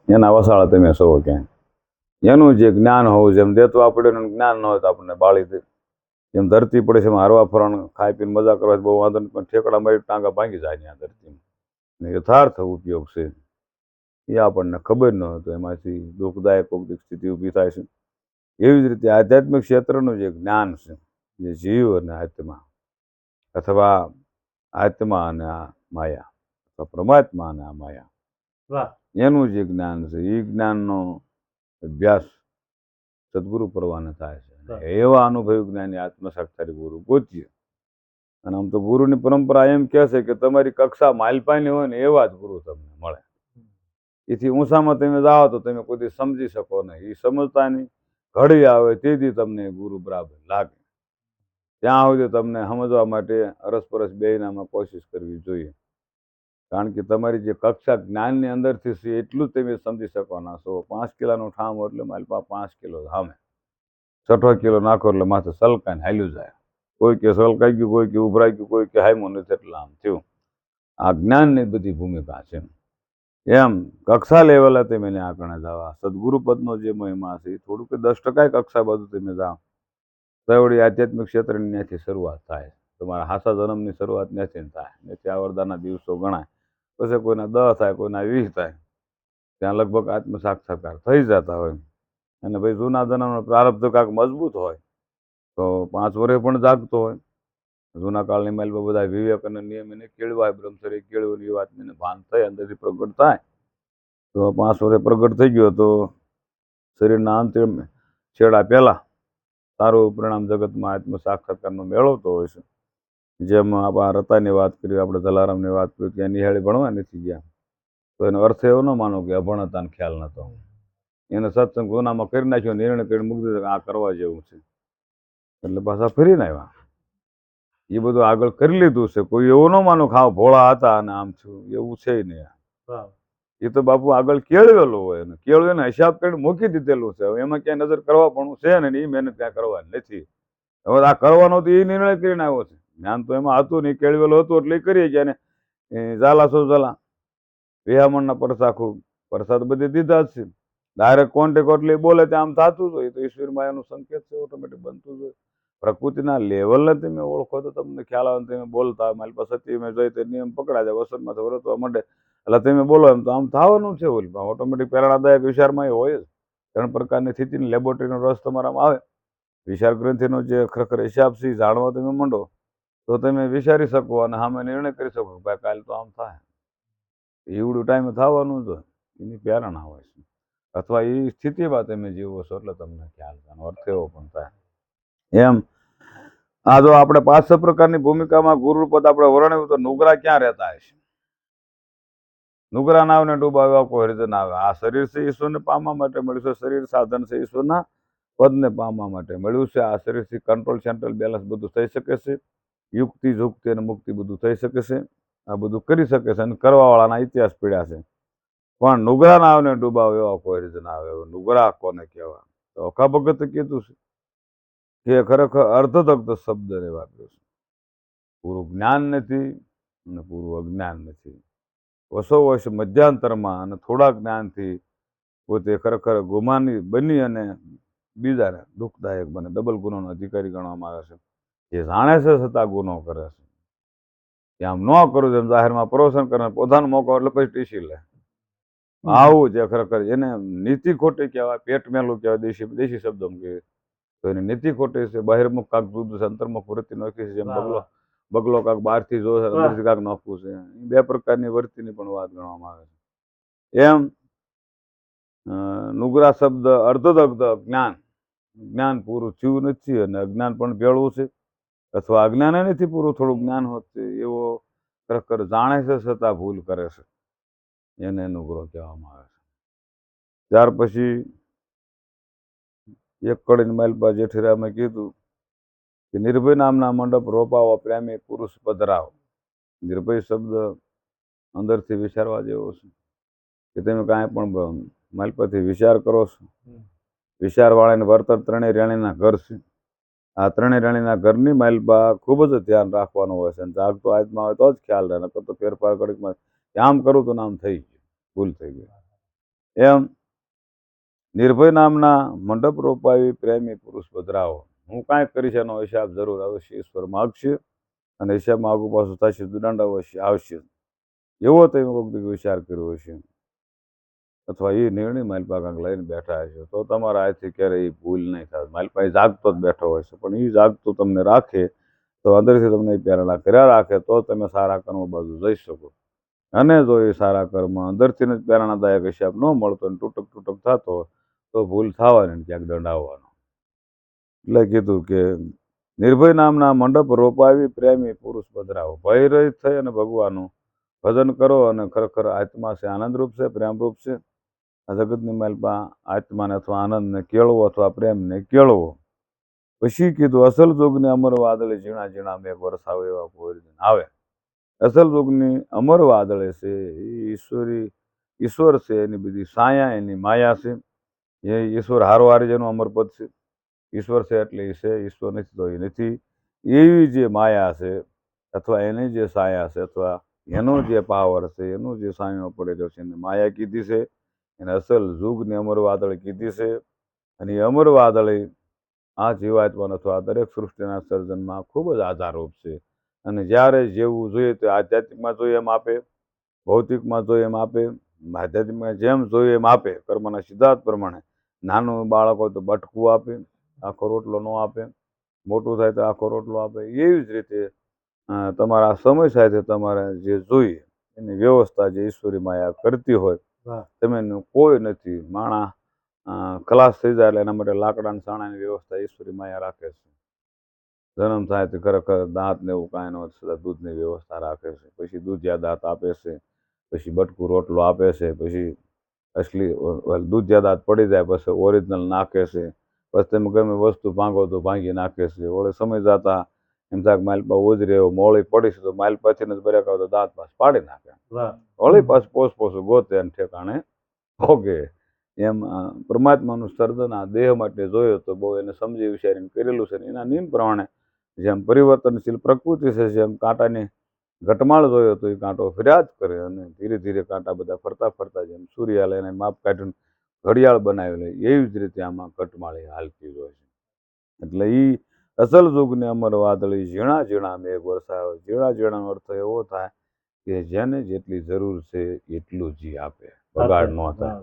એના વસાળા તમે સૌ ક્યાંય. એનું જે જ્ઞાન હોવું, જેમ દેતું આપણે જ્ઞાન ન હોય તો આપણને બાળી દે. જેમ ધરતી પડે છે એમાં હરવા ફરવાનું, ખાઈ પીને મજા કરવા બહુ વાંધો નહીં, પણ ઠેકડા મારી ટાંગા ભાંગી જાય ત્યાં ધરતીમાં. યથાર્થ ઉપયોગ છે એ આપણને ખબર ન હોય તો એમાંથી દુઃખદાયક કોઈક સ્થિતિ ઊભી થાય છે. એવી જ રીતે આધ્યાત્મિક ક્ષેત્રનું જે જ્ઞાન છે, જે જીવ અને આત્મા, અથવા આત્મા અને આ માયા, અથવા પરમાત્મા અને આ માયા, એનું જે જ્ઞાન છે એ જ્ઞાનનો અભ્યાસ સદગુરુ પરવાને થાય છે. એવા અનુભવી જ્ઞાની આત્મસાક્ષાત્કારી ગુરુ ગોતીએ. અને આમ તો ગુરુની પરંપરા એમ કહે છે કે તમારી કક્ષા માલપાની હોય ને એવા જ ગુરુ તમને મળે. એથી ઊંચામાં તમે જાઓ તો તમે કોઈ સમજી શકો નહીં. એ સમજતા નહીં, ઘડી આવે તેથી તમને ગુરુ બરાબર લાગે. ત્યાં સુધી તમને સમજવા માટે અરસપરસ બેયનામાં કોશિશ કરવી જોઈએ. કારણ કે તમારી જે કક્ષા જ્ઞાનની અંદરથી છે એટલું જ તમે સમજી શકવાના છો. 5 કિલોનું ઠામ એટલે મારી પાસે 5 કિલો સામે 6 કિલો નાખો એટલે માથે સલકાઈને હાલ્યું જાય. કોઈ કે સલકાઈ ગયું, કોઈ કે ઉભરાઈ ગયું, કોઈ કે હાયમું નથી, એટલે આમ થયું. આ જ્ઞાનની બધી ભૂમિકા છે. એમ કક્ષા લેવલે તમે ને આગળ જવા, સદગુરુ પદનો જે મહિમા છે થોડુંક 10% કક્ષા બાજુ તમે જાઓ તો એવડી આધ્યાત્મિક ક્ષેત્રની ત્યાંથી શરૂઆત થાય. તમારા હાસા જન્મની શરૂઆત ત્યાંથી થાય. ત્યાંથી આવરદાના દિવસો ગણાય, પછી કોઈના 10 થાય, કોઈના 20 થાય. ત્યાં લગભગ આત્મ સાક્ષાત્કાર થઈ જતા હોય. અને ભાઈ જૂના જન્મનો પ્રારબ્ધ કાંક મજબૂત હોય તો 5 વર્ષે પણ જાગતો હોય. જૂના કાળની માલમાં બધા વિવેક અને નિયમ એને કેળવાય, બ્રહ્મચર્ય કેળવું, એ વાત મને ભાન થાય, અંદરથી પ્રગટ થાય. તો 5 વર્ષે પ્રગટ થઈ ગયો તો શરીરના અંતિમ છેડા પહેલા સારું પરિણામ જગતમાં આત્મ સાક્ષાત્કારનો મેળવતો હોય છે. જેમ આપણા રતાની વાત કરી, આપણે જલારામની વાત કરી, ત્યાં નિહાળી ભણવા નથી ગયા તો એનો અર્થ એવો ન માનો કે અભણતાનો ખ્યાલ નતો. એને સત્સંગ ગુનામાં કરી નાખ્યો, નિર્ણય કરીને મૂકી દીધો આ કરવા જેવું છે, એટલે પાછા ફરીને આવ્યા. એ બધું આગળ કરી લીધું છે. કોઈ એવું ન માનો ખાવ ભોળા હતા અને આમ થયું, એવું છે નહીં. એ તો બાપુ આગળ કેળવેલું હોય ને કેળવીને હિસાબ કરીને મૂકી દીધેલું છે. હવે એમાં ક્યાંય નજર કરવા પણ છે ને, એ મહેનત ત્યાં કરવાની નથી. હવે આ કરવાનો તો એ નિર્ણય કરીને આવ્યો છે. જ્ઞાન તો એમાં હતું નહીં, કેળવેલું હતું એટલે કરીએ ગયા ને. ઝાલા સો ઝાલા વિહામણના પરસાખું પ્રસાદ બધી દીધા જ છે. ડાયરેક્ટ કોન્ટેક્ટ એટલે બોલે ત્યાં આમ થતું જ હોય. તો ઈશ્વર માયાનું સંકેત છે, ઓટોમેટિક બનતું જ હોય. પ્રકૃતિના લેવલને તમે ઓળખો તો તમને ખ્યાલ આવે. તમે બોલતા મારી પાસે સત્ય જોઈ તે નિયમ પકડા જાય, વસંતમાં વરતવા માંડે એટલે તમે બોલો એમ તો આમ થવાનું છે. ઓલી ઓટોમેટિક પ્રેરણાદાયક વિચારમાં એ હોય જ. 3 પ્રકારની સ્થિતિની લેબોરેટરીનો રસ તમારામાં આવે. વિચાર ગ્રંથિનો જે ખરેખર હિસાબ છે જાણવા તમે માંડો તો તમે વિચારી શકો અને સામે નિર્ણય કરી શકો કે ભાઈ કાલે તો આમ થાય. એવડું ટાઈમે થવાનું જ એની પ્રેરણા હોય છે. અથવા એ સ્થિતિમાં તમે જીવો છો એટલે તમને ખ્યાલ થાય, અર્થ એવો પણ થાય. એમ આ જો આપણે 5 પ્રકારની ભૂમિકામાં ગુરુ પદ આપણે વર્ણવ્યું તો નુગરા ક્યાં રહેતા હશે? નુગરા નાવને ડૂબાવ્યા કોઈ રીતે ના આવે. આ શરીર છે ઈશ્વરને પામવા માટે મળ્યું છે. શરીર સાધન છે ઈશ્વરના પદને પામવા માટે મળ્યું છે. આ શરીરથી કંટ્રોલ, સેન્ટ્રલ બેલેન્સ બધું થઈ શકે છે. યુક્તિ, ઝુક્તિ અને મુક્તિ બધું થઈ શકે છે. આ બધું કરી શકે છે અને કરવાવાળાના ઇતિહાસ પીડ્યા છે. પણ નુગરા નાવને ડૂબાવ્યો એવા કોઈ રીતે ના આવે. નુગરા કોને કહેવા? તો અખા ભગતે કીધું છે કે ખરેખર અર્ધદગ્ધ શબ્દને વાપર્યો છે. પૂરું જ્ઞાન નથી અને પૂરું અજ્ઞાન નથી. વસો વર્ષ મધ્યાંતરમાં અને થોડા જ્ઞાનથી પોતે ખરેખર ગુમાની બની અને બીજાને દુઃખદાયક બને. ડબલ ગુનાનો અધિકારી ગણવામાં આવે છે. જે જાણે છે છતાં ગુનો કરે છે. કે આમ ન કરું તેમ જાહેરમાં પ્રવચન કરે, પોતાનો મોકો એટલે પછી ટીસી લે. આવું જે ખરેખર એને નીતિ ખોટી કહેવાય, પેટ મેલું કહેવાય. દેશી શબ્દોમાં કહેવાય તો એની નીતિ ખોટી છે. બહિર્મુખ કાંક જુદું છે, અંતર્મુખ વૃત્તિ નોખી છે. જેમ બગલો કાંક બહારથી જોશે, અંદરથી કાંક નોખવું છે. એ 2 પ્રકારની વૃત્તિની પણ વાત ગણવામાં આવે છે. એમ નુગરા શબ્દ અર્ધદગ્ધ જ્ઞાન, જ્ઞાન પૂરું થયું નથી અને અજ્ઞાન પણ ભેળવું છે. અથવા અજ્ઞાન નથી પૂરું, થોડું જ્ઞાન હોત એવો ખરેખર જાણે છે છતાં ભૂલ કરે છે, એને નુગરો કહેવામાં આવે છે. ત્યાર પછી એક કડીની માલપા જેઠીરામે કીધું કે નિર્ભય નામના મંડપ રોપાવો, પ્રેમી પુરુષ પધરાવ. નિર્ભય શબ્દ અંદરથી વિચારવા જેવો છે કે તમે કાંઈ પણ માલપાથી વિચાર કરો છો. વિચારવાળાને વર્તર 3 રેણીના ઘર છે. આ 3 રેણીના ઘરની માલપા ખૂબ જ ધ્યાન રાખવાનું હોય છે. અને જાગતો આત્મા હોય તો જ ખ્યાલ રહે, નકર તો ફેરફાર ઘડીકમાં આમ કરું તો નામ થઈ ગયું, ભૂલ થઈ ગઈ. એમ નિર્ભય નામના મંડપ રોપાવી પ્રેમી પુરુષ પધરાવો. હું કાંઈક કરીશ એનો હિસાબ જરૂર અવશ્ય ઈશ્વર માગશે, અને હિસાબ માગું પાછું થશે, દંડ અવશ્ય આવશે. એવો તમે કોઈક વિચાર કર્યો હશે, અથવા એ નિર્ણય માલપા કાંઈક લઈને બેઠા હશે, તો તમારા હાથથી ક્યારેય એ ભૂલ નહીં થાય. માલપા એ જાગતો જ બેઠો હોય છે, પણ એ જાગતું તમને રાખે તો અંદરથી તમને એ પ્રેરણા કર્યા રાખે, તો તમે સારા કર્મ બાજુ જઈ શકો. અને જો એ સારા કર્મ અંદરથી જ પ્રેરણાદાયક હિસાબ ન મળતો ને તૂટક થતો તો ભૂલ થવાની, ક્યાંક દંડ આવવાનો. એટલે કીધું કે નિર્ભય નામના મંડપ રોપાવી પ્રેમી પુરુષ પધરાવો. ભયરહિત થઈ અને ભગવાનનું ભજન કરો, અને ખરેખર આત્મા છે આનંદરૂપ છે, પ્રેમરૂપ છે. આ જગતની માલપા આત્માને અથવા આનંદને કેળવો અથવા પ્રેમને કેળવો. પછી કીધું અસલ જોગની અમર વાદળે ઝીણા ઝીણા મેઘ વરસાવે એવા પોરદિન આવે. અસલ જોગની અમર વાદળે છે એ ઈશ્વર છે, એની બધી સાયા એની માયા છે. એ ઈશ્વર હારોહાર જેનું અમરપદ છે. ઈશ્વર છે એટલે એ છે, ઈશ્વર નથી તો એ નથી. એવી જે માયા છે અથવા એની જે સાયા છે અથવા એનો જે પાવર છે, એનો જે સાયો પડેલો છે, એને માયા કીધી છે. એને અસલ યુગની અમર વાદળી કીધી છે. અને એ અમર વાદળી આ જીવાત્મા અથવા દરેક સૃષ્ટિના સર્જનમાં ખૂબ જ આધારરૂપ છે. અને જ્યારે જેવું જોઈએ તો આધ્યાત્મિકમાં જોઈએ એમ આપે, ભૌતિકમાં જોઈએ એમ આપે. આધ્યાત્મિકમાં જેમ જોઈએ એમ આપે, કર્મના સિદ્ધાંત પ્રમાણે. નાનું બાળક હોય તો બટકું આપે, આખો રોટલો ન આપે. મોટું થાય તો આખો રોટલો આપે. એવી જ રીતે તમારા સમય સાથે તમારે જે જોઈએ એની વ્યવસ્થા જે ઈશ્વરી માયા કરતી હોય, તમે કોઈ નથી. માણસ ખલાસ થઈ જાય એટલે એના માટે લાકડાના સાણાની વ્યવસ્થા ઈશ્વરી માયા રાખે છે. જન્મ થાય તો ખરેખર દાંત ને એવું કાંઈ ન હોય, દૂધની વ્યવસ્થા રાખે છે. પછી દૂધિયા દાંત આપે છે, પછી બટકું રોટલો આપે છે, પછી અસલી દૂધિયા દાંત પડી જાય પછી ઓરિજિનલ નાખે છે. પછી તમે ગમે વસ્તુ ભાંગો તો ભાંગી નાખે છે. ઓળે સમય જતા એમ થાય માલપા ઓજરી એવું મોળી પડી છે તો માલપાથી જ બરેક આવે તો દાંત પાસ પાડી નાખે. વળી પાછું પોસું ગોતે અને ઠેકાણે ભોગે. એમ પરમાત્માનું સર્જન આ દેહ માટે જોયો તો બહુ એને સમજી વિચારીને કરેલું છે. એના નિયમ પ્રમાણે જેમ પરિવર્તનશીલ પ્રકૃતિ છે, જેમ કાંટાની ઘટમાળ જોયો તો એ કાંટો ફર્યા જ કરે, અને ધીરે ધીરે કાંટા બધા ફરતા ફરતા જેમ સૂર્ય લઈને માપ કાઢીને ઘડિયાળ બનાવી લે, એવી જ રીતે આમાં ઘટમાળી હાલતી હોય છે. એટલે એ અસલ યુગની અમર વાદળી ઝીણા ઝીણા મેઘ વરસાવે. ઝીણા ઝીણાનો અર્થ એવો થાય કે જેને જેટલી જરૂર છે એટલું જ આપે, બગાડ ન થાય.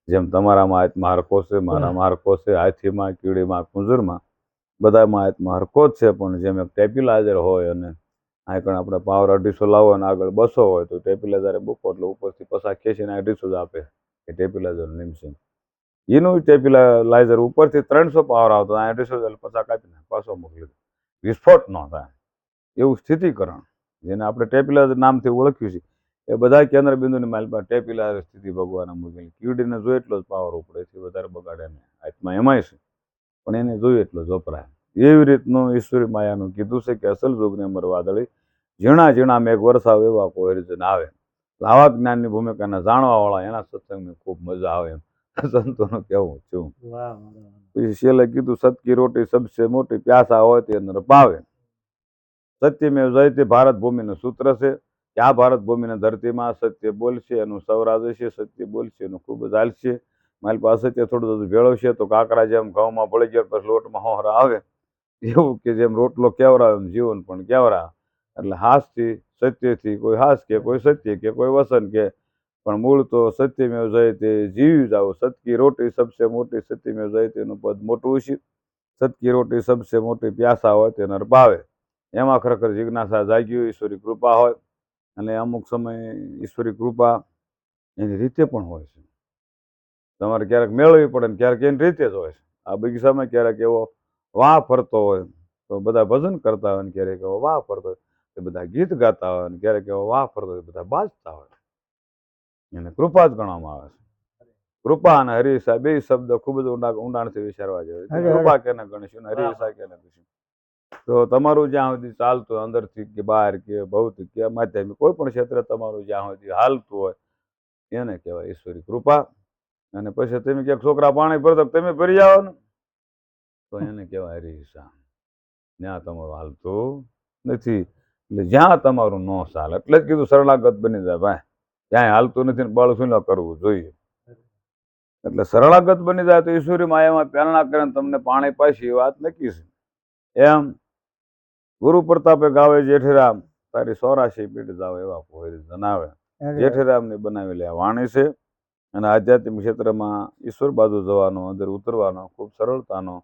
જેમ તમારામાં આત્મા હરખો છે, મારામાં હરખો છે, હાથીમાં, કીડીમાં, કુંજરમાં બધામાં આત્મા હરખો જ છે. પણ જેમ એક ટેપીલાઇઝર હોય અને આગળ આપણે પાવર 250 લાવો અને આગળ 200 હોય તો ટેપીલાઇઝર મૂકો એટલે ઉપરથી પસાર ખેંચીને 250 જ આપે એ ટેપીલાઇઝર નિમશે. એનું ટેપીલાઇઝર ઉપરથી 300 પાવર આવતો, 250 એટલે પસાર કાપીને પાછો મોકલી દે, વિસ્ફોટ ન થાય એવું સ્થિતિકરણ જેને આપણે ટેપીલાઇઝર નામથી ઓળખ્યું છે. એ બધા કેન્દ્ર બિંદુની માલપા ટેપીલાઇઝર સ્થિતિ ભગવાને મૂકેલી. કીડીને જોઈએ એટલો જ પાવર ઉપડે છે, વધારે બગાડે નહીં. આત્મા એમાંય છે પણ એને જોઈએ એટલો જ વપરાય. એવી રીતનું ઈશ્વરી માયાનું કીધું છે કે અસલ યુગની અમર વાદળી ઝીણા ઝીણા મેઘ વરસાવ એવા કોઈ રીતન આવે. આવા જ્ઞાનની ભૂમિકાને જાણવાવાળા એના સત્સંગની ખૂબ મજા આવે એમ સંતોનું કહેવું છું. પછી છેલ્લે કીધું સતકી રોટી સબસે મોટી, પ્યાસા હોય તે નર પાવે. સત્યમેવ જયતે ભારત ભૂમિનું સૂત્ર છે કે આ ભારત ભૂમિની ધરતીમાં સત્ય બોલશે એનું સૌરાજ છે, સત્ય બોલશે એનું ખૂબ જ હાલશે. મારી પાસે અસત્ય થોડું થોડું ભેળવશે તો કાંકરા જેમ ઘઉંમાં પડી ગયો પછી લોટમાં હોહરા આવે, એવું કે જેમ રોટલો કેવરાવે એમ જીવન પણ કેવરા. એટલે હાસથી સત્યથી કોઈ હાસ કે કોઈ સત્ય કે કોઈ વસન કે, પણ મૂળ તો સત્યમેવ જયતે જીવી જાવ. સતકી રોટી સબસે મોટી, સત્યમેવ જયતેનું પદ મોટું છે. સતકી રોટી સબસે મોટી, પ્યાસા હોય તે નર પાવે. એમાં ખરેખર જિજ્ઞાસા જાગી હોય, ઈશ્વરી કૃપા હોય. અને અમુક સમયે ઈશ્વરી કૃપા એની રીતે પણ હોય છે. તમારે ક્યારેક મેળવવી પડે ને ક્યારેક એની રીતે જ હોય છે. આ બગીચામાં ક્યારેક એવો વાહ ફરતો હોય તો બધા ભજન કરતા હોય, ને ક્યારેક એવો વાહ ફરતો હોય તો બધા ગીત ગાતા હોય, ને ક્યારેક એવો વાહ ફરતો હોય બધા બાજતા હોય. એને કૃપા જ ગણવામાં આવે છે. કૃપા અને હરિસા બે શબ્દ ખૂબ જ ઊંડાણથી વિચારવા જોઈએ. કૃપા કેને ગણીશું, હરિસા કેને ગણીશું. તો તમારું જ્યાં સુધી ચાલતું હોય અંદરથી કે બહાર કે ભૌતિક કે માધ્યમિક કોઈ પણ ક્ષેત્રે તમારું જ્યાં સુધી હાલતું હોય એને કહેવાય ઈશ્વરી કૃપા. અને પછી તમે ક્યાંક છોકરા પાણી ભરતો તમે ભરી આવો ને તો એને કહેવાય હરિસા. જ્યાં તમારું હાલતું નથી એટલે જ્યાં તમારું ન ચાલે એટલે જ કીધું શરણાગત બની જાય ભાઈ. ક્યાંય હાલતું નથી ને બળ શું ન કરવું જોઈએ. એટલે સરળાગત બની જાય તો ઈશ્વરી માયામાં પ્રેરણા કરીને તમને પાણી પાછી એ વાત નક્કી છે. એમ ગુરુ પ્રતાપે ગાવે જેઠીરામ તારી 84 પીઠ જાવ એવા પોહરી જણાવે. જેઠીરામની બનાવેલી આ વાણી છે અને આધ્યાત્મિક ક્ષેત્રમાં ઈશ્વર બાજુ જવાનો, અંદર ઉતરવાનો ખૂબ સરળતાનો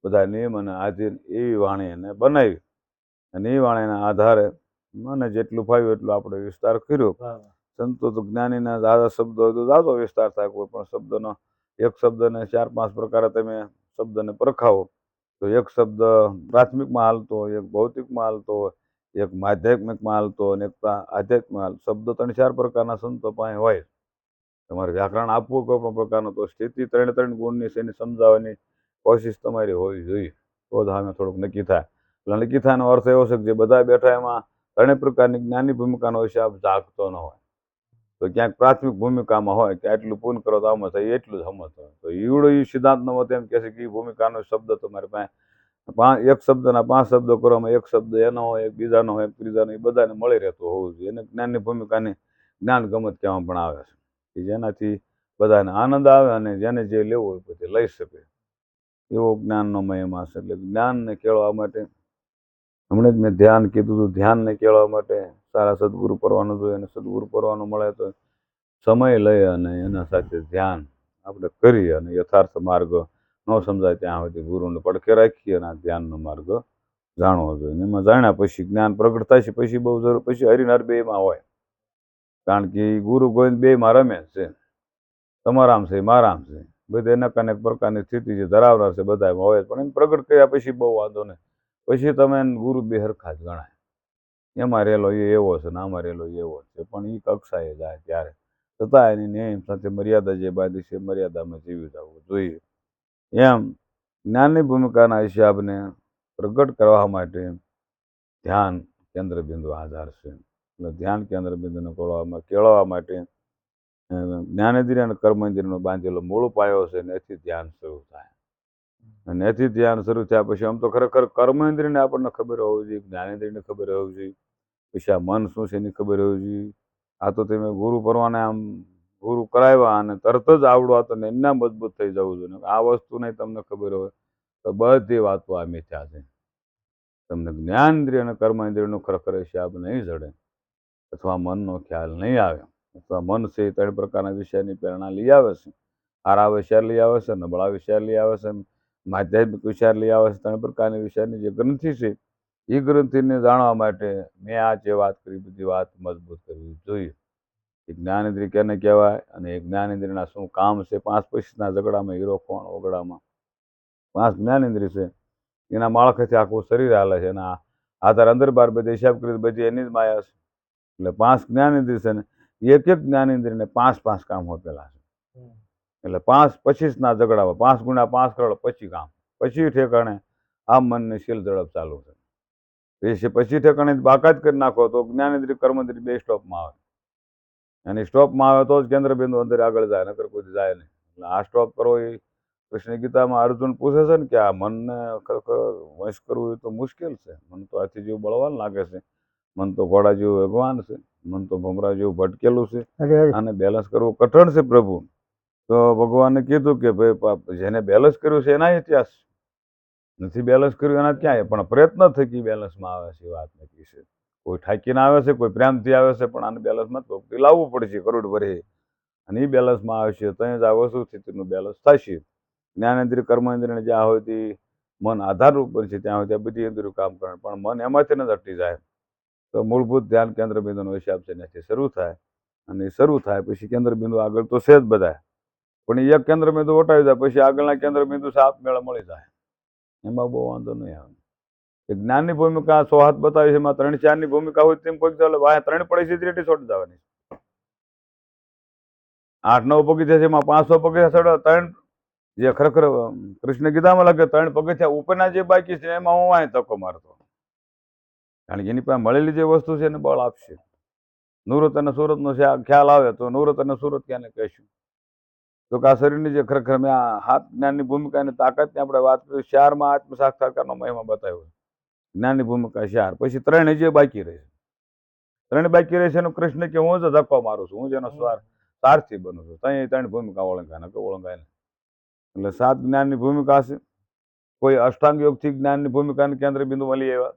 બધા નિયમ અને આધીન એવી વાણી એને બનાવી. અને એ વાણીના આધારે મને જેટલું ફાવ્યું એટલું આપણે વિસ્તાર કર્યો. સંતો તો જ્ઞાનીના દાદા શબ્દો હોય તો દાદો વિસ્તાર થાય. કોઈ પણ શબ્દનો એક શબ્દને 4-5 પ્રકારે તમે શબ્દને પરખાવો તો એક શબ્દ પ્રાથમિકમાં હાલતો હોય, એક ભૌતિકમાં હાલતો હોય, એક માધ્યાત્મિકમાં હાલતો હોય અને એક આધ્યાત્મિક હાલતો. શબ્દ 3-4 પ્રકારના સંતો પાસે હોય. તમારે વ્યાકરણ આપવું કોઈ પણ પ્રકારનો તો સ્થિતિ 3 ગુણની છે એની સમજાવવાની કોશિશ તમારી હોવી જોઈએ. તો જ સામે થોડુંક નક્કી થાય. એટલે નક્કી થવાનો અર્થ એવો છે કે જે બધા બેઠા એમાં 3 પ્રકારની જ્ઞાની ભૂમિકાનો વિશે આપ જાગતો ન હોય તો ક્યાંક પ્રાથમિક ભૂમિકામાં હોય કે આટલું પૂર્ણ કરો તો આમાં થાય એટલું જ સમજ હોય તો ઈવડો એ સિદ્ધાંતનો મત એમ કહે છે કે એ ભૂમિકાનો શબ્દ તમારી પાસે એક શબ્દના 5 શબ્દો કરવામાં એક શબ્દ એનો હોય, એક બીજાનો હોય, એક ત્રીજાનો, એ બધાને મળી રહેતો હોવું જોઈએ. એને જ્ઞાનની ભૂમિકાની જ્ઞાન ગમત કહેવામાં પણ આવે છે કે જેનાથી બધાને આનંદ આવે અને જેને જે લેવું હોય બધે લઈ શકે એવો જ્ઞાનનો મહિમા છે. એટલે જ્ઞાનને કેળવવા માટે હમણાં જ મેં ધ્યાન કીધું હતું. ધ્યાનને કેળવવા માટે સારા સદગુરુ પરવાનું જોઈએ અને સદગુરુ પરવાનું મળે તો સમય લઈ અને એના સાથે ધ્યાન આપણે કરી અને યથાર્થ માર્ગ ન સમજાય ત્યાં સુધી ગુરુને પડખે રાખી અને આ ધ્યાનનો માર્ગ જાણવો જોઈએ. એમાં જાણ્યા પછી જ્ઞાન પ્રગટ થાય છે પછી બહુ જરૂર પછી હરિનાર બેમાં હોય. કારણ કે ગુરુ ગોવિંદ બેમાં રમે છે. તમારામ છે, મારામ છે, બધે અનેક અનેક પ્રકારની સ્થિતિ જે ધરાવનાર છે બધા હોય પણ એમ પ્રગટ કર્યા પછી બહુ વાંધો નહીં. પછી તમે ગુરુ બે હરખા જ ગણાય. એમાં રહેલો એ એવો છે ને આમાં રહેલો એવો છે પણ એ કક્ષાએ જાય ત્યારે છતાં એની નિયમ સાથે મર્યાદા જે બાંધી છે મર્યાદામાં જીવી જવું જોઈએ. એમ જ્ઞાનની ભૂમિકાના હિસાબને પ્રગટ કરવા માટે ધ્યાન કેન્દ્રબિંદુ આધાર છે. એટલે ધ્યાન કેન્દ્રબિંદુને કેળવવા માટે જ્ઞાનેન્દ્રિય અને કર્મેન્દ્રિયનો બાંધેલો મૂળ પાયો છે ને એથી ધ્યાન શરૂ થાય. અને એથી ધ્યાન શરૂ થયા પછી આમ તો ખરેખર કર્મેન્દ્રિયને આપણને ખબર હોવી જોઈએ, જ્ઞાનેન્દ્રિયને ખબર હોવી જોઈએ, પછી આ મન શું છે એની ખબર હોવી જોઈએ. આ તો તમે ગુરુ પરવાને આમ ગુરુ કરાવ્યા અને તરત જ આવડવા તો એમના મજબૂત થઈ જવું જોઈએ. આ વસ્તુ નહીં તમને ખબર હોય તો બધી વાતો આ મિથ્યા છે. તમને જ્ઞાનેન્દ્રિય અને કર્મેન્દ્રિયનો ખરેખર હિસાબ નહીં જડે અથવા મનનો ખ્યાલ નહીં આવે અથવા મન છે એ 3 પ્રકારના વિષયની પ્રેરણા લઈ આવે છે. સારા વિચાર લઈ આવે છે, નબળા વિચાર લઈ આવે છે, માધ્યાત્મિક વિચાર લઈ આવે છે. 3 પ્રકારની વિચારની જે ગ્રંથિ છે એ ગ્રંથિને જાણવા માટે મેં આ જે વાત કરી બધી વાત મજબૂત કરવી જોઈએ. એ જ્ઞાનેન્દ્રિય કેને કહેવાય અને એ જ્ઞાનેન્દ્રિયના શું કામ છે. 5-25ના ઝઘડામાં હીરો કોણ ઓગડામાં 5 જ્ઞાનેન્દ્રિય છે એના માળખેથી આખું શરીર હાલે છે. એના આધાર અંદર બાર બધી હિસાબ કરી બધી એની જ માયા છે. એટલે 5 જ્ઞાનેન્દ્રિય છે ને એક જ્ઞાનેન્દ્રિયને 5-5 કામ આપેલા છે. એટલે 5-25ના ઝઘડામાં 5 × 5 કરોડ 25 કામ. પછી ઠેકાણે આ મનની શીલ ઝડપ ચાલુ છે. પછી ઠેકાણે બાકાત કરી નાખો તો જ્ઞાનેન્દ્રિય કર્મેન્દ્રિય 2 સ્ટોપમાં આવે અને સ્ટોપમાં આવે તો જ કેન્દ્રબિંદુ અંદર આગળ જાય, નકર કોઈ જાય નહીં. એટલે આ સ્ટોપ કરવો એ કૃષ્ણ ગીતામાં અર્જુન પૂછે છે ને કે આ મનને ખરેખર વશ કરવું એ તો મુશ્કેલ છે. મન તો હાથી જેવું બળવાન લાગે છે, મન તો ઘોડા જેવું ભગવાન છે, મન તો ભમરા જેવું ભટકેલું છે, આને બેલેન્સ કરવું કઠણ છે પ્રભુ. તો ભગવાને કીધું કે ભાઈ જેને બેલેન્સ કર્યું છે એના ઇતિહાસ નથી બેલેન્સ કર્યું એના ક્યાંય પણ પ્રયત્ન થકી બેલેન્સમાં આવે છે એ વાત નક્કી છે. કોઈ ઠાકીને આવે છે, કોઈ પ્રેમથી આવે છે પણ આને બેલેન્સમાં તો લાવવું પડશે કરોડ ભરે અને એ બેલેન્સમાં આવશે તો જ આ વસ્તુ સ્થિતિનું બેલેન્સ થશે. જ્ઞાનેન્દ્રિય કર્મેન્દ્રિય જ્યાં હોય તે મન આધારરૂપ બનશે ત્યાં હોય ત્યાં બધી ઇન્દ્રિયો કામ કરે પણ મન એમાંથી જ અટકી જાય તો મૂળભૂત ધ્યાન કેન્દ્રબિંદુનો હિસાબ છે એનાથી શરૂ થાય અને શરૂ થાય પછી કેન્દ્રબિંદુ આગળ તો છે જ બધા પણ એક કેન્દ્રબિંદુ વટાવી જાય પછી આગળના કેન્દ્રબિંદુ આપમેળે મળી જાય. એમાં બહુ વાંધો નહીં આવે. એ જ્ઞાનની ભૂમિકા 100 હાથ બતાવી છે એમાં 3-4ની ભૂમિકા હોય તેમ કોઈ ચાલે વાહ 3 પડી છે રેટી છોડી જવાની 8-9 પગથિયા છે એમાં 500 પગથિયા ચડે 3 જે ખરેખર કૃષ્ણ ગીતામાં લાગે 3 પગથિયા ઉપરના જે બાકી છે એમાં હું વાંય તકો મારતો કારણ કે એની પાસે મળેલી જે વસ્તુ છે એને બળ આપશે. નુરત અને સુરતનો ખ્યાલ આવે તો નુરત અને સુરત ક્યાંને કહીશું તો કે આ શરીરની જે ખરેખર મેં આ હાથ જ્ઞાનની ભૂમિકાની તાકાતની આપણે વાત કરી 4માં આત્મ સાક્ષાત્કારનો મહિમા બતાવ્યો. જ્ઞાનની ભૂમિકા 4 પછી 3 જે બાકી રહે છે 3 બાકી રહે છે એનો કૃષ્ણ કે હું જ ધક્કો મારું છું, હું જ એનો સારથી બનું છું ત્યાં ત્રણ ભૂમિકા ઓળંગાય ને ઓળંગાય ને એટલે 7 જ્ઞાનની ભૂમિકા છે. કોઈ અષ્ટાંગ યોગથી જ્ઞાનની ભૂમિકાને કેન્દ્ર બિંદુમાં લઈ આવ્યા,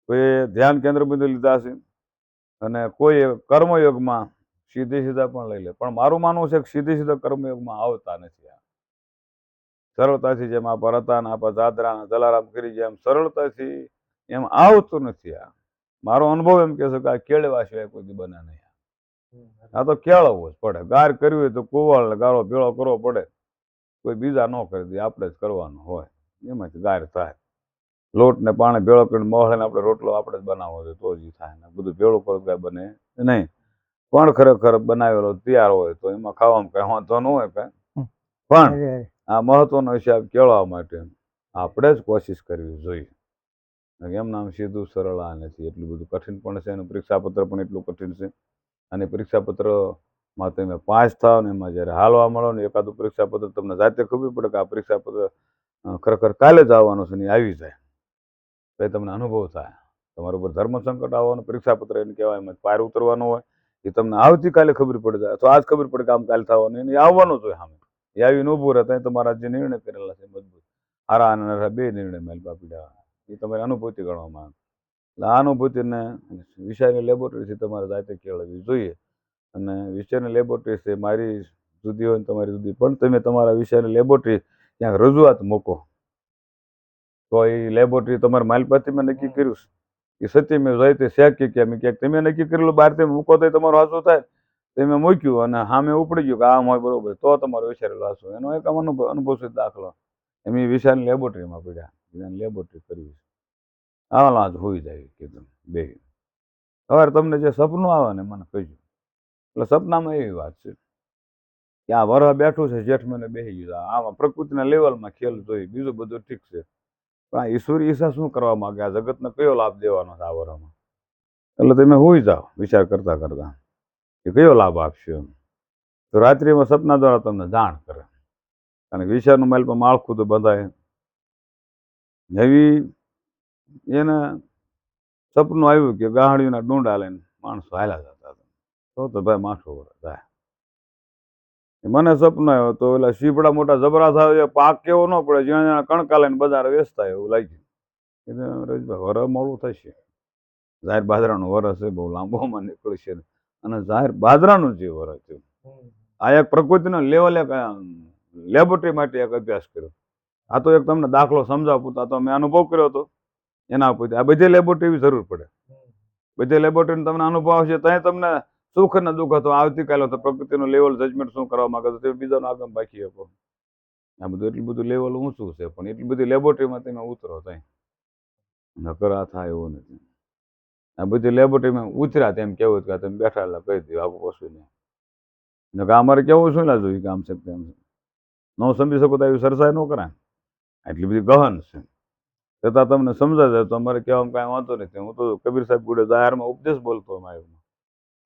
કોઈ ધ્યાન કેન્દ્ર બિંદુ લીધા છે, અને કોઈ કર્મયોગમાં સીધે સીધા પણ લઈ લે. પણ મારું માનવું છે કે સીધે સીધા કર્મયોગમાં આવતા નથી. સરળતાથી જેમ આ ભરતાન આપા દાદરા જલારામ કરી ગયા એમ સરળતાથી એમ આવતું નથી. આ મારો અનુભવ એમ કે છે કે આ કેળવા સિવાય કોઈ દી બને નહીં. આ તો કેળવવો જ પડે. ગાર કરવી હોય તો કુવાળ ને ગાળો ભેળો કરવો પડે. કોઈ બીજા ન કરી દે, આપણે જ કરવાનું હોય. એમાંથી ગાર થાય. લોટ ને પાણી ભેળો કરીને મોહળે આપણે રોટલો આપણે જ બનાવવો જોઈએ તો જ થાય. ને બધું ભેળું કરો કાંઈ બને નહીં. પણ ખરેખર બનાવેલો તૈયાર હોય તો એમાં ખાવામાં કઈ વાંધો ન હોય કઈ. પણ આ મહત્વનો હિસાબ કેળવવા માટે આપણે જ કોશિશ કરવી જોઈએ. એમ નામ સીધું સરળ આ નથી. એટલું બધું કઠિન પણ છે અને પરીક્ષાપત્ર પણ એટલું કઠિન છે. અને પરીક્ષાપત્રમાં તમે પાસ થાવ ને એમાં જ્યારે હાલવા મળો ને એકાદું પરીક્ષાપત્ર તમને જાતે ખબર પડે કે આ પરીક્ષાપત્ર ખરેખર કાલે જ આવવાનું છે ને આવી જાય તો તમને અનુભવ થાય. તમારા ઉપર ધર્મ સંકટ આવવાનું પરીક્ષાપત્ર એને કહેવાય. એમાં પાર ઉતરવાનો હોય એ તમને આવતીકાલે ખબર પડી જાય અથવા આજ ખબર પડે કે આમ કાલે થવાનું એને આવવાનું જ હોય. સામે એ આવીને ઊભું રહે તમારા જે નિર્ણય કરેલા છે મજબૂત હારા અને નરા બે નિર્ણય માલપા પીડા એ તમારી અનુભૂતિ ગણવામાં આવે. એટલે આ અનુભૂતિને વિષયની લેબોરેટરીથી તમારે જાતે કેળવવી જોઈએ. અને વિષયની લેબોરેટરી છે મારી જુદી હોય ને તમારી જુદી, પણ તમે તમારા વિષયની લેબોરેટરી ક્યાંક રજૂઆત મૂકો તો એ લેબોરેટરી તમારા માલપાથી મેં નક્કી કર્યું છે એ સત્ય મેં જઈ તે શેક કે મેં ક્યાંક તમે નક્કી કરેલું બહાર તમે મૂકો તો તમારું હાસું થાય. તમે મૂક્યું અને સામે ઉપડી ગયું કે આમ હોય બરોબર તો તમારો વિચારેલો હાસું. એનો એક અનુભવ છે દાખલો. એમ એ વિષયની લેબોરેટરીમાં પડ્યા લેબોરેટરી કરવી છે. આવા જ હોઈ જાય કીધું બે. હવે તમને જે સપનું આવે ને મને કહીશું. એટલે સપનામાં એવી વાત છે કે આ વરહ બેઠું છે, જેઠ મહિને બેસી ગયું. આમાં પ્રકૃતિના લેવલમાં ખેલ જોઈએ, બીજું બધું ઠીક છે. પણ આ ઈશ્વરી ઈચ્છા શું કરવા માંગે, આ જગતને કયો લાભ દેવાનો છે આ વરમાં. એટલે તમે હોઈ જાઓ વિચાર કરતા કરતા કે કયો લાભ આપશે એમ. તો રાત્રિમાં સપના દ્વારા તમને જાણ કરે. અને વિચારનું માળખું તો બધાય એવી એને સપનું આવ્યું કે ગાહડીના ડુંડા લઈને માણસો હાલ્યા જતા હતા. તો ભાઈ માથું જાય. મને સપનું આવ્યો તો ઓલા શીપડા મોટા જબરા થાય પાક કેવો ન પડે, જ્યાં જ્યાં કણકા લઈને બજારે વેચતા એવું લાગ્યું. રજભાઈ વર મોડું થશે. જાહેર બાજરાનું વરસ છે, બહુ લાંબોમાં નીકળશે. અને જાહેર બાજરાનું જે વરસ છે આ એક પ્રકૃતિનો લેવલે લેબોરેટરી માટે એક અભ્યાસ કર્યો. આ તો એક તમને દાખલો સમજાવું તો મેં અનુભવ કર્યો હતો એના ઉપર. આ બધી લેબોરેટરી જરૂર પડે. બધી લેબોરેટરી તમને અનુભવ આવશે ત્યાં તમને સુખ અને દુઃખ હતો. આવતીકાલે તો પ્રકૃતિનું લેવલ જજમેન્ટ શું કરવા માંગે તો તે બીજાનો આગમ બાકી શકો. આ બધું એટલું બધું લેવલ ઊંચું છે, પણ એટલી બધી લેબોરેટરીમાં તમે ઉતરો ત્યાં નકર આ થાય એવું નથી. આ બધી લેબોરેટરીમાં ઉતર્યા તેમ કેવું કે તમે બેઠા એટલે કહી દઉં આખું કશું નહીં. અમારે કેવું શું ના જોયું કે આમ છે તેમ છે. ન સમજી શકો તો એવી સરસાઈ ન કરાય. એટલી બધી ગહન છે છતાં તમને સમજાય જાય તો અમારે કહેવામાં કાંઈ વાંધો નથી. હું તો કબીર સાહેબ ગુડે જાહેરમાં ઉપદેશ બોલતો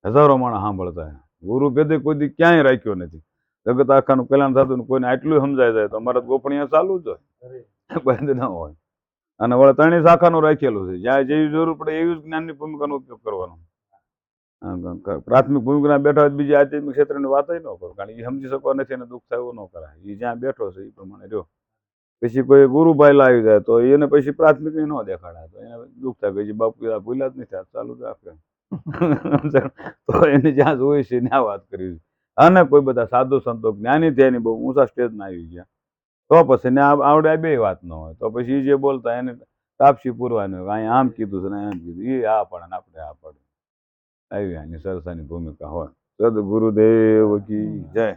હજારો માણસ સાંભળતા. ગુરુ ભેદે કોઈ દી ક્યાંય રાખ્યો નથી. જગત આખાનું કલ્યાણ થતું કોઈને આટલું સમજાય જાય તો અમારે ગોપણીયા ચાલુ જ હોય, બંધ ના હોય. અને વળે ત્રણેય શાખાનું રાખેલું છે. જ્યાં જેવી જરૂર પડે એવી જ જ્ઞાનની ભૂમિકાનો ઉપયોગ કરવાનો. પ્રાથમિક ભૂમિકા બેઠા હોય બીજી આધ્યાત્મિક ક્ષેત્રની વાત ન કરો, કારણ કે એ સમજી શકવા નથી અને દુઃખ થાય એવું ન કરાય. એ જ્યાં બેઠો છે એ પ્રમાણે રહ્યો. પછી કોઈ ગુરુભાઈ લાવી જાય તો એને પછી પ્રાથમિક ન દેખાડાય તો એને દુઃખ થાય. પછી બાપુ ભૂલ્યા જ નથી ચાલુ જ રાખે. તો એને જ્યાં જોઈ છે ત્યાં વાત કરી. અને કોઈ બધા સાધુ સંતો જ્ઞાની ધ્યાની બહુ ઊંચા સ્ટેજના આવી ગયા તો પછી ને આવડે બે વાત ન હોય તો પછી એ જે બોલતા એને તાપસી પૂરવાની હોય. અહીંયા આમ કીધું છે ને આમ કીધું એ આ પડે ને આપણે આ પડે આવી આની સરસાની ભૂમિકા હોય. સદગુરુદેવ કી જય.